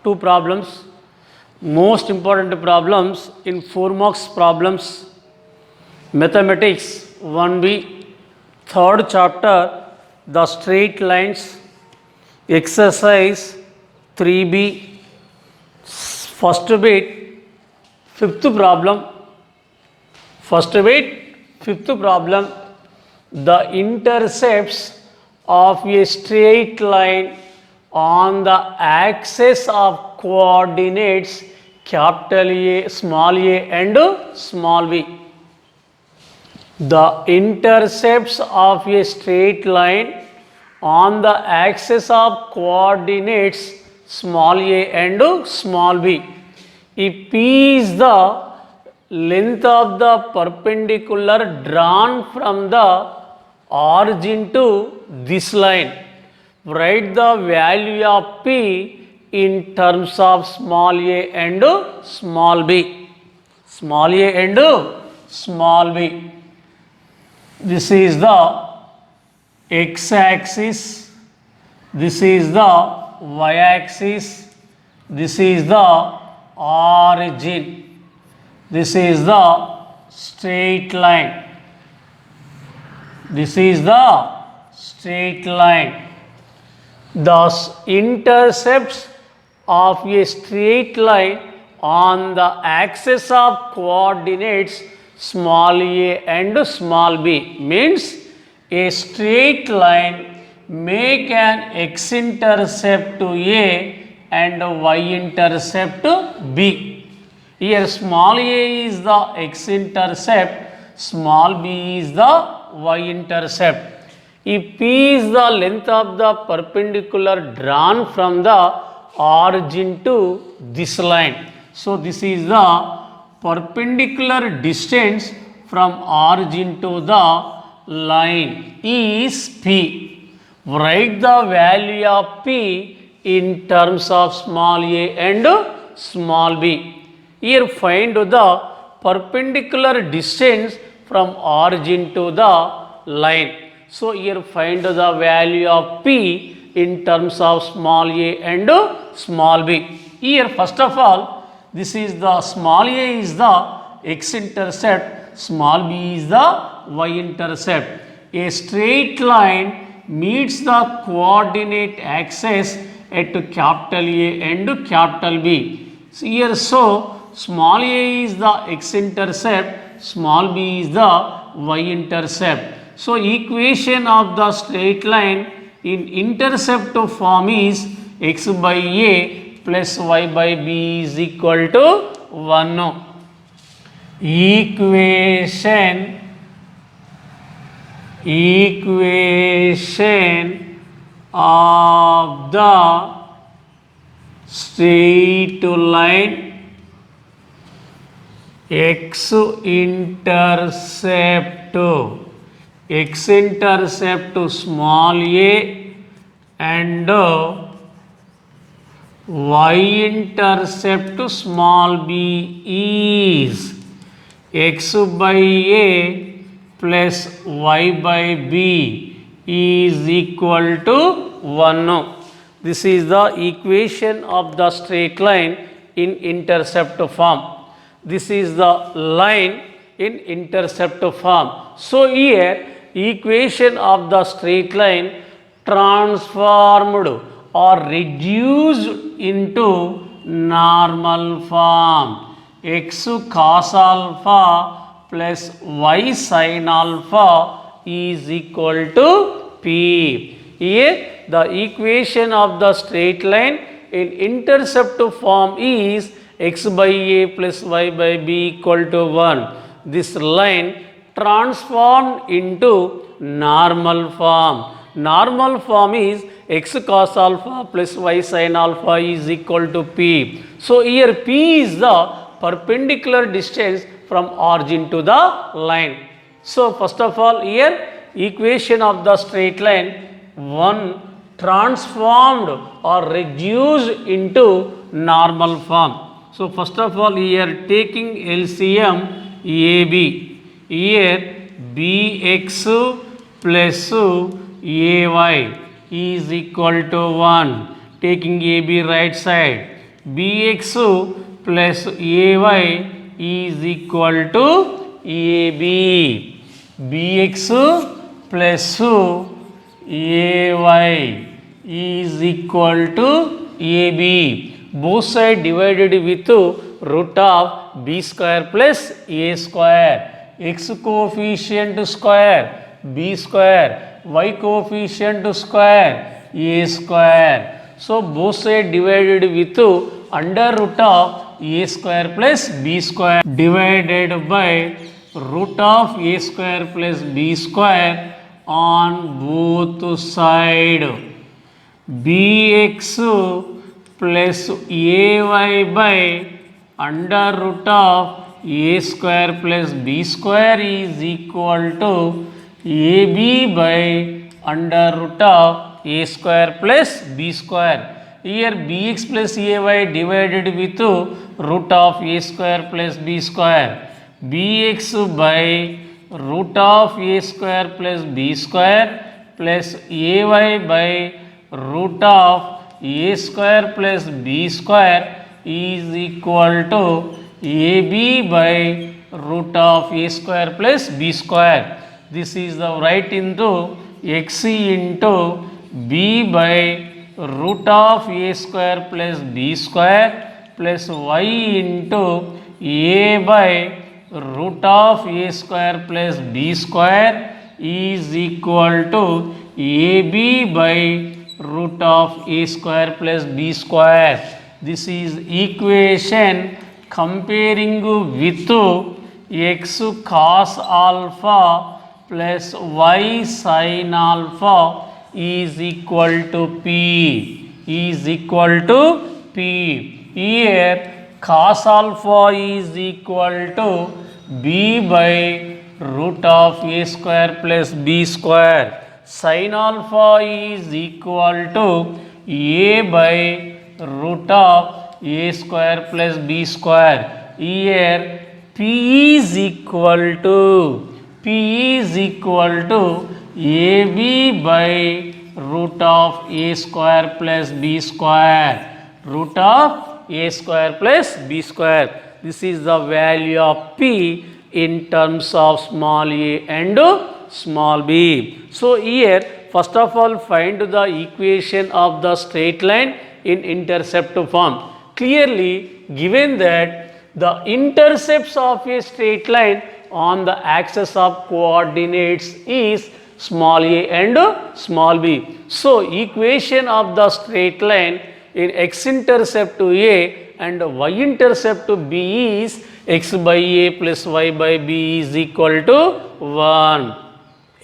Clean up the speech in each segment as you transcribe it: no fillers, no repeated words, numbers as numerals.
two problems, most important problems in 4 marks problems. Mathematics 1B, third chapter, the straight lines, exercise 3B, first bit, fifth problem. First bit, fifth problem, the intercepts of a straight line on the axis of coordinates capital A, and small b. The intercepts of a straight line on the axis of coordinates small a and small b. If P is the length of the perpendicular drawn from the origin to this line, write the value of P in terms of small a and small b. Small a and small b. This is the x-axis, this is the y-axis, this is the origin, this is the straight line, this is the straight line. The intercepts of a straight line on the axis of coordinates small a and small b means a straight line make an x-intercept to A and y-intercept to B. Here small a is the x-intercept, small b is the y-intercept. If P is the length of the perpendicular drawn from the origin to this line, so this is the perpendicular distance from origin to the line is P. Write the value of P in terms of small a and small b. Here find the perpendicular distance from origin to the line. So here find the value of P in terms of small a and small b. Here first of all, this is the small a is the x-intercept, small b is the y-intercept. A straight line meets the coordinate axis at capital A and capital B. So here small a is the x-intercept, small b is the y-intercept. So equation of the straight line in intercept form is x by a plus y by b is equal to 1. Equation of the straight line x-intercept small a and y-intercept small b is x by a plus y by b is equal to 1. This is the equation of the straight line in intercept form. This is the line in intercept form. So here equation of the straight line transformed or reduced into normal form. X cos alpha plus y sin alpha is equal to P. Here the equation of the straight line in intercept form is x by a plus y by b equal to 1. This line transformed into normal form. Normal form is x cos alpha plus y sin alpha is equal to P. So here P is the perpendicular distance from origin to the line. So first of all here equation of the straight line 1 transformed or reduced into normal form. So first of all here taking LCM AB, here bx plus ay is equal to 1, taking AB right side, bx plus ay is equal to ab. bx plus ay is equal to ab. Both sides divided with root of b square plus a square. X coefficient square b square, y coefficient square a square. So both sides divided with under root of a square plus b square divided by root of a square plus b square on both sides. bx plus ay by under root of a square plus b square is equal to ab by under root of a square plus b square. Here bx plus ay divided with root of a square plus b square. bx by root of a square plus b square plus ay by root of a square plus b square is equal to ab by root of a square plus b square. This is the right into x into b by root of a square plus b square plus y into a by root of a square plus b square is equal to ab by root of a square plus b square. This is equation comparing with x cos alpha plus y sin alpha is equal to p. Is equal to p. Here cos alpha is equal to b by root of a square plus b square. Sin alpha is equal to a by root of a square plus b square. Here p is equal to ab by root of a square plus b square. Root of a square plus b square. This is the value of p in terms of small a and small b. So here first of all find the equation of the straight line in intercept form. Clearly given that the intercepts of a straight line on the axis of coordinates is small a and small b. So equation of the straight line in x-intercept to a and y-intercept to b is x by a plus y by b is equal to 1.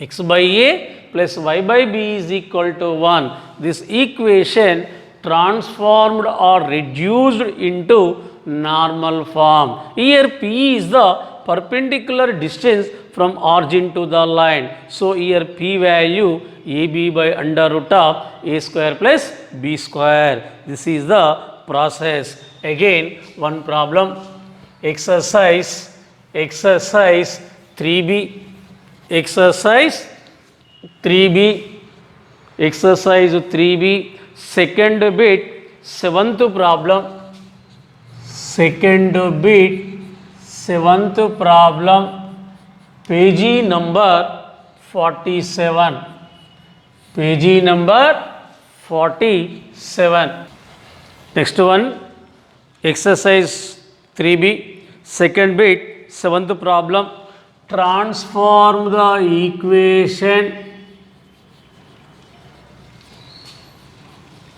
X by a plus y by b is equal to 1. This equation transformed or reduced into normal form. Here p is the perpendicular distance from origin to the line. So here p value ab by under root of a square plus b square. This is the process. Again one problem. Exercise 3b. Exercise 3b second bit 7th problem. Second bit 7th problem, page number 47. Page number 47. Next one, exercise 3b second bit 7th problem. Transform the equation.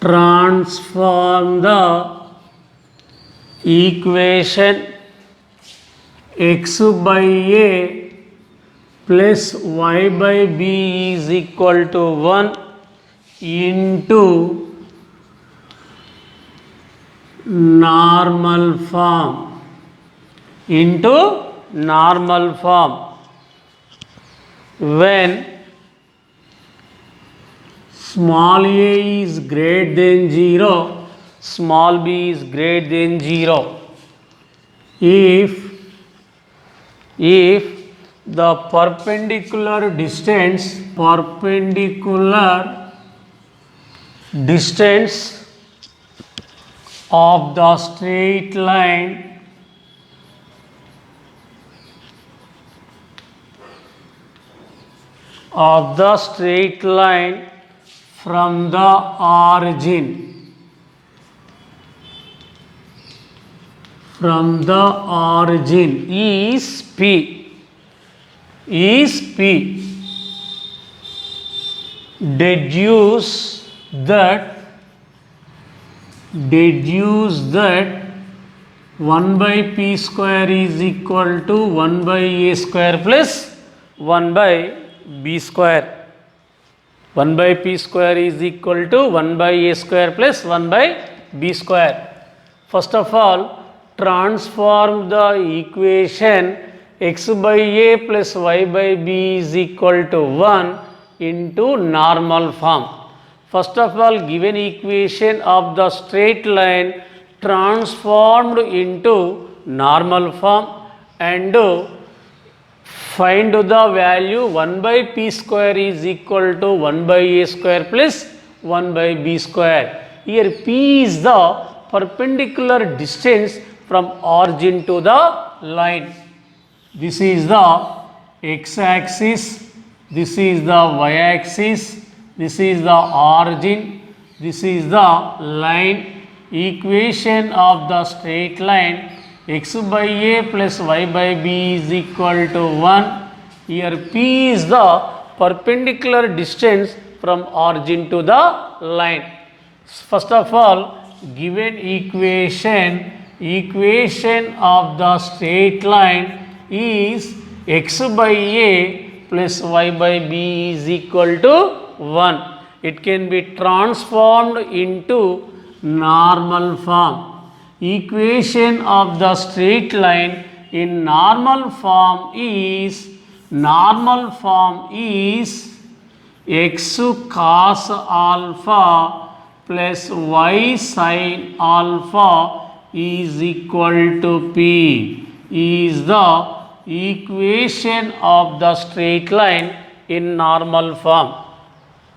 Transform the equation x by a plus y by b is equal to 1 into normal form. Into normal form. When small a is greater than 0, small b is greater than 0. If the perpendicular distance of the straight line from the origin is P. Deduce that 1 by P square is equal to 1 by A square plus 1 by B square. 1 by P square is equal to 1 by A square plus 1 by B square. First of all, transform the equation x by A plus y by B is equal to 1 into normal form. First of all, given equation of the straight line transformed into normal form and find the value 1 by P square is equal to 1 by A square plus 1 by B square. Here P is the perpendicular distance from origin to the line. This is the x-axis, this is the y-axis, this is the origin, this is the line. Equation of the straight line x by A plus y by B is equal to 1. Here P is the perpendicular distance from origin to the line. First of all, given equation of the straight line is x by A plus y by B is equal to 1. It can be transformed into normal form. Equation of the straight line in normal form is x cos alpha plus y sin alpha is equal to P is the equation of the straight line in normal form.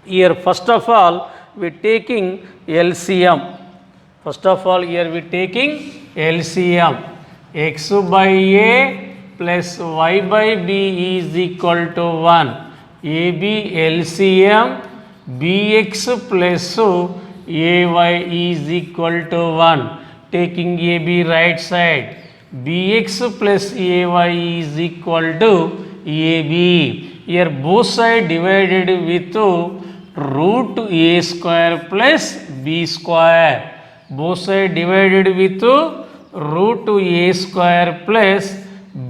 Here first of all we are taking LCM. X by A plus y by B is equal to 1. AB LCM BX plus AY is equal to 1. Taking AB right side, BX plus AY is equal to AB. Here both sides divided with root A square plus B square. Both sides divided with root A square plus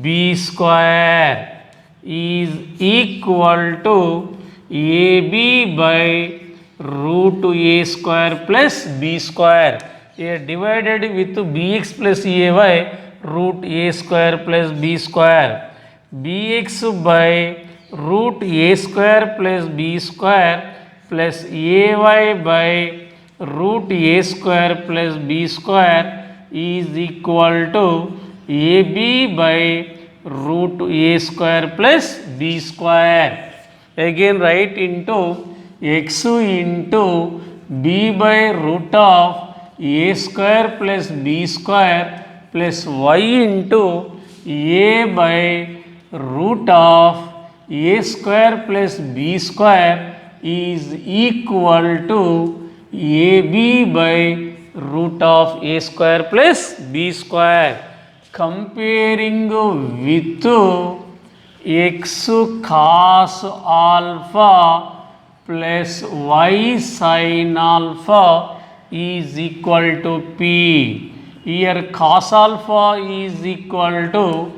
B square is equal to AB by root A square plus B square. Here divided with BX plus AY root A square plus B square. BX by root A square plus B square plus AY by root A square plus B square is equal to AB by root A square plus B square. Again write into x into B by root of A square plus B square plus y into A by root of A square plus B square is equal to AB by root of A square plus B square. Comparing with x cos alpha plus y sin alpha is equal to P. Here cos alpha is equal to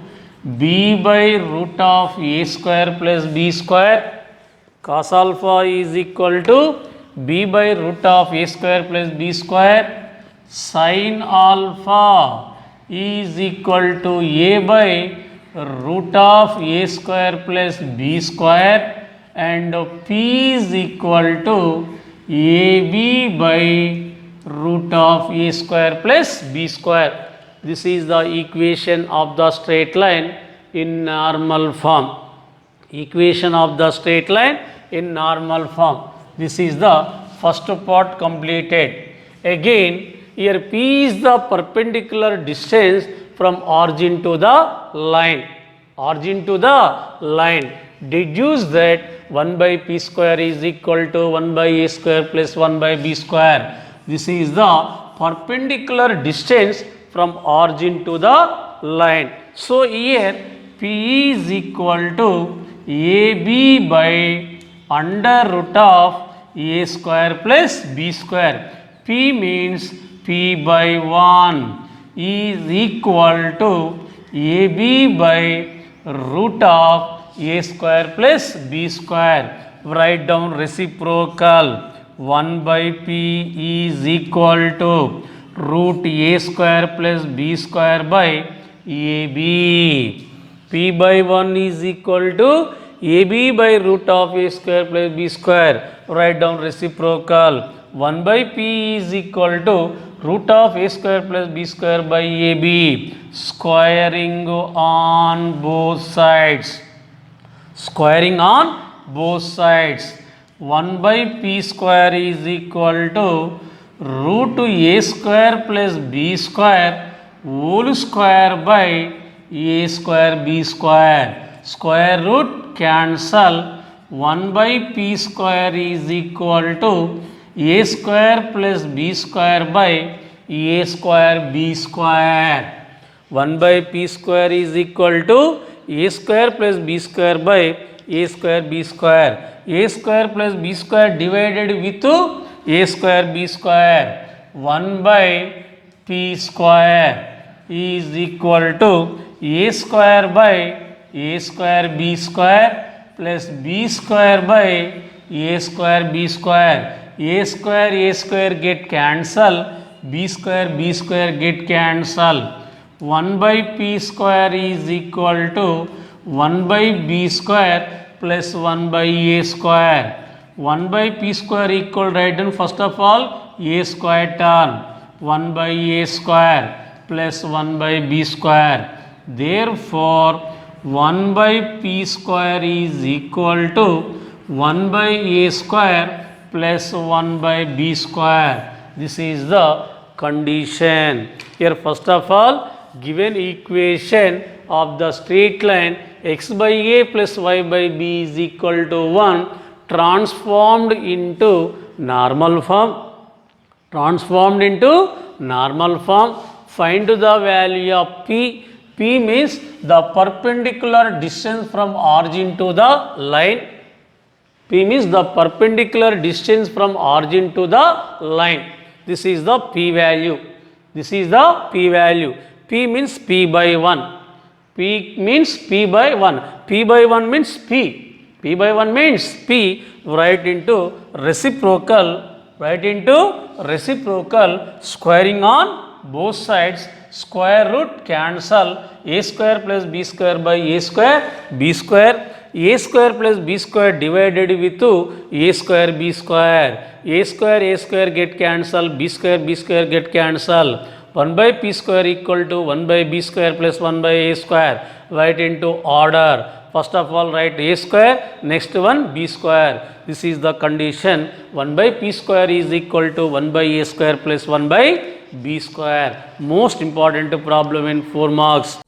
B by root of A square plus B square. Cos alpha is equal to B by root of A square plus B square. Sin alpha is equal to A by root of A square plus B square, and P is equal to AB by root of A square plus B square. This is the equation of the straight line in normal form. Equation of the straight line in normal form. This is the first part completed. Again, Here P is the perpendicular distance from origin to the line. Origin to the line. Deduce that 1 by P square is equal to 1 by A square plus 1 by B square. This is the perpendicular distance from origin to the line. So here P is equal to AB by under root of A square plus B square. P means P by 1 is equal to AB by root of A square plus B square. Write down reciprocal. 1 by P is equal to root A square plus B square by AB. P by 1 is equal to AB by root of A square plus B square. Write down reciprocal. 1 by P is equal to root of A square plus B square by AB. Squaring on both sides. Squaring on both sides. 1 by P square is equal to root A square plus B square whole square by A square B square. Square root cancel. 1 by P square is equal to A square plus B square by A square B square. 1 by P square is equal to A square plus B square by A square B square. A square plus B square divided with A square B square. 1 by P square is equal to A square by A square B square plus B square by A square B square. A square get cancel. B square get cancel. 1 by P square is equal to 1 by B square plus 1 by A square. 1 by P square equal, write down first of all A square term. 1 by A square plus 1 by B square. Therefore 1 by P square is equal to 1 by A square plus 1 by B square. This is the condition. Here first of all, given equation of the straight line x by A plus y by B is equal to 1 transformed into normal form. Transformed into normal form. Find the value of P. P means the perpendicular distance from origin to the line. P means the perpendicular distance from origin to the line. This is the P value. This is the P value. P means P by 1. P means P by 1. P by 1 means P. P by 1 means P. Write into reciprocal. Write into reciprocal. Squaring on both sides. Square root cancel. A square plus B square by A square B square. A square plus B square divided with A square B square. A square get cancel. B square get cancel. 1 by P square equal to 1 by B square plus 1 by A square. Write into order. First of all write A square, next one B square. This is the condition. 1 by P square is equal to 1 by A square plus 1 by B square. Most important problem in 4 marks.